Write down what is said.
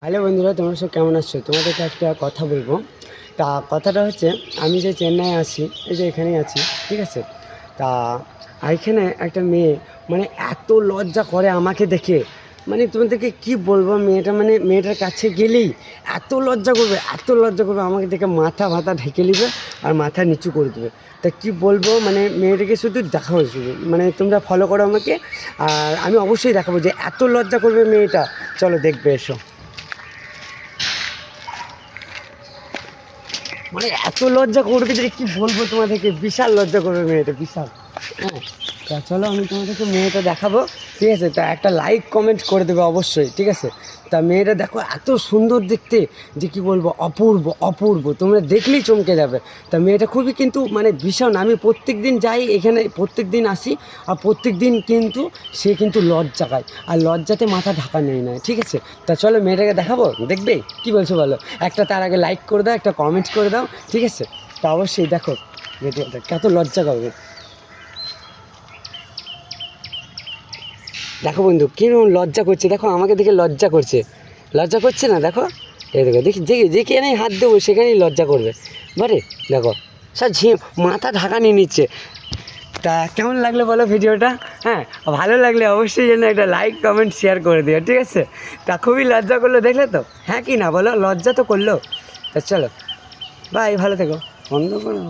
Hello বন্ধুরা, তোমরা সব কেমন আছো? তোমাদেরকে একটা কথা বলবো। তা কথাটা হচ্ছে, আমি যে চেন্নাই আছি, এই যে এখানেই আছি, ঠিক আছে? তা এখানে একটা মেয়ে মানে এত লজ্জা করে আমাকে দেখে, মানে তোমাদেরকে কি বলবো, মেয়েটা মানে মেয়েটার কাছে গেলেই এত লজ্জা করবে আমাকে দেখে, মাথা ভাতা ঢেকে নেবে আর মাথা নিচু করে দেবে। তা কি বলবো, মানে মেয়েটাকে শুধু দেখাবো, শুধু মানে তোমরা ফলো করো আমাকে, আর আমি অবশ্যই দেখাবো যে এত লজ্জা করবে মেয়েটা। চলো দেখবে, এসো। মানে এত লজ্জা করবে যে কি বলবো তোমাদেরকে, বিশাল লজ্জা করবে মেয়েটা, বিশাল। হ্যাঁ, তা চলো আমি তোমাদেরকে মেয়েটা দেখাবো, ঠিক আছে? তা একটা লাইক কমেন্ট করে দেবে অবশ্যই, ঠিক আছে? তা মেয়েটা দেখো এত সুন্দর দেখতে, যে কি বলবো, অপূর্ব অপূর্ব, তোমরা দেখলেই চমকে যাবে। তা মেয়েটা খুবই কিন্তু মানে ভীষণ, আমি প্রত্যেক দিন যাই এখানে, প্রত্যেক দিন আসি, আর প্রত্যেক দিন কিন্তু সে কিন্তু লজ্জা পায়, আর লজ্জাতে মাথা ঢাকা নেই না, ঠিক আছে? তা চলো মেয়েটাকে দেখাবো, দেখবে কি বলছো বলো? একটা তার আগে লাইক করে দাও, একটা কমেন্ট করে দাও, ঠিক আছে? তা অবশ্যই দেখো ভিডিওটা, কত লজ্জা করবে। দেখো বন্ধু, কিরকম লজ্জা করছে, দেখো আমাকে দেখে লজ্জা করছে, লজ্জা করছে না? দেখো, এই দেখো, দেখি যেখানেই হাত দেবো সেখানেই লজ্জা করবে। বারে দেখো, সব মাথা ঢাকা নিয়ে নিচ্ছে। তা কেমন লাগলো বলো ভিডিওটা? হ্যাঁ, ভালো লাগলে অবশ্যই যেন একটা লাইক কমেন্ট শেয়ার করে দিও, ঠিক আছে? তা খুবই লজ্জা করলো, দেখলে তো? হ্যাঁ কি না বলো, লজ্জা তো করলো। তা চলো, বাই, ভালো থেকো। বন্ধ করো।